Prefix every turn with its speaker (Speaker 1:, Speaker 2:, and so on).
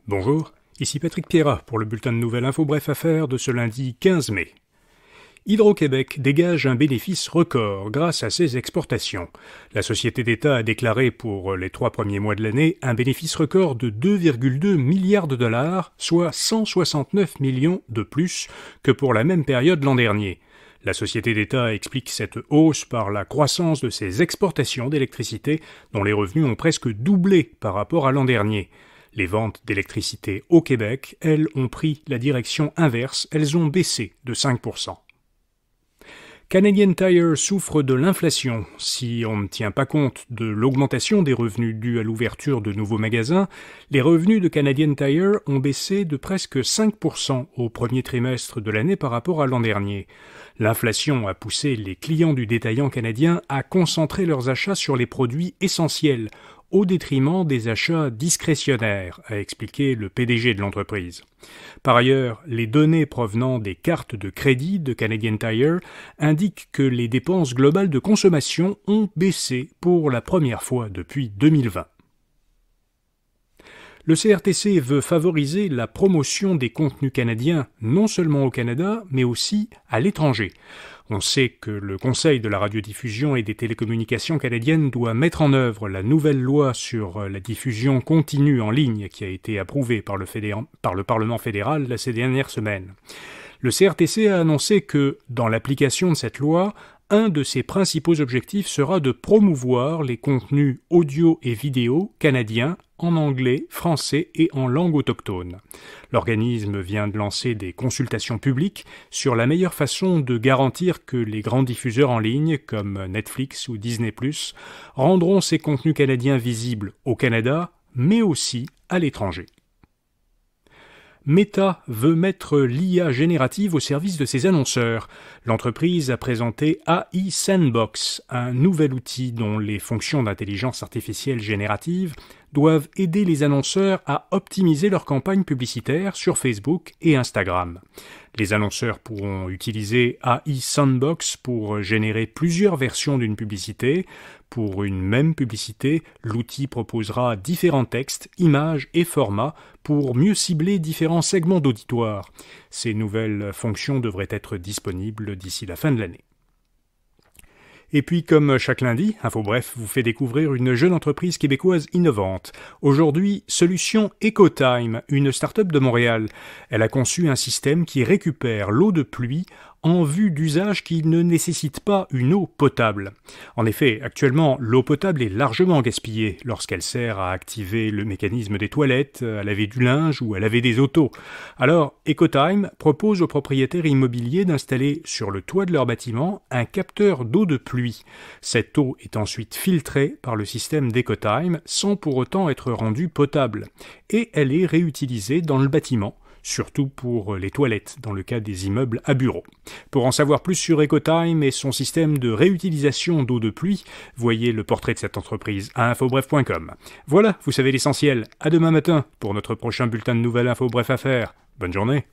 Speaker 1: Bonjour, ici Patrick Pierrat pour le bulletin de nouvelles Info Bref Affaires de ce lundi 15 mai. Hydro-Québec dégage un bénéfice record grâce à ses exportations. La société d'État a déclaré pour les 3 premiers mois de l'année un bénéfice record de 2,2 milliards de dollars, soit 169 millions de plus que pour la même période l'an dernier. La société d'État explique cette hausse par la croissance de ses exportations d'électricité, dont les revenus ont presque doublé par rapport à l'an dernier. Les ventes d'électricité au Québec, elles, ont pris la direction inverse, elles ont baissé de 5%. Canadian Tire souffre de l'inflation. Si on ne tient pas compte de l'augmentation des revenus dus à l'ouverture de nouveaux magasins, les revenus de Canadian Tire ont baissé de presque 5% au premier trimestre de l'année par rapport à l'an dernier. L'inflation a poussé les clients du détaillant canadien à concentrer leurs achats sur les produits essentiels, au détriment des achats discrétionnaires, a expliqué le PDG de l'entreprise. Par ailleurs, les données provenant des cartes de crédit de Canadian Tire indiquent que les dépenses globales de consommation ont baissé pour la première fois depuis 2020. Le CRTC veut favoriser la promotion des contenus canadiens non seulement au Canada, mais aussi à l'étranger. On sait que le Conseil de la radiodiffusion et des télécommunications canadiennes doit mettre en œuvre la nouvelle loi sur la diffusion continue en ligne qui a été approuvée par le Parlement fédéral ces dernières semaines. Le CRTC a annoncé que, dans l'application de cette loi, un de ses principaux objectifs sera de promouvoir les contenus audio et vidéo canadiens en anglais, français et en langue autochtone. L'organisme vient de lancer des consultations publiques sur la meilleure façon de garantir que les grands diffuseurs en ligne, comme Netflix ou Disney+, rendront ces contenus canadiens visibles au Canada, mais aussi à l'étranger. Meta veut mettre l'IA générative au service de ses annonceurs. L'entreprise a présenté AI Sandbox, un nouvel outil dont les fonctions d'intelligence artificielle générative doivent aider les annonceurs à optimiser leurs campagnes publicitaires sur Facebook et Instagram. Les annonceurs pourront utiliser AI Sandbox pour générer plusieurs versions d'une publicité. Pour une même publicité, l'outil proposera différents textes, images et formats pour mieux cibler différents segments d'auditoire. Ces nouvelles fonctions devraient être disponibles d'ici la fin de l'année. Et puis, comme chaque lundi, Info Bref vous fait découvrir une jeune entreprise québécoise innovante. Aujourd'hui, Solution EcoTime, une start-up de Montréal. Elle a conçu un système qui récupère l'eau de pluie en vue d'usages qui ne nécessitent pas une eau potable. En effet, actuellement, l'eau potable est largement gaspillée lorsqu'elle sert à activer le mécanisme des toilettes, à laver du linge ou à laver des autos. Alors, EcoTime propose aux propriétaires immobiliers d'installer sur le toit de leur bâtiment un capteur d'eau de pluie. Cette eau est ensuite filtrée par le système d'EcoTime sans pour autant être rendue potable. Et elle est réutilisée dans le bâtiment, surtout pour les toilettes, dans le cas des immeubles à bureaux. Pour en savoir plus sur EcoTime et son système de réutilisation d'eau de pluie, voyez le portrait de cette entreprise à infobref.com. Voilà, vous savez l'essentiel. À demain matin pour notre prochain bulletin de nouvelles Info Bref Affaires. Bonne journée.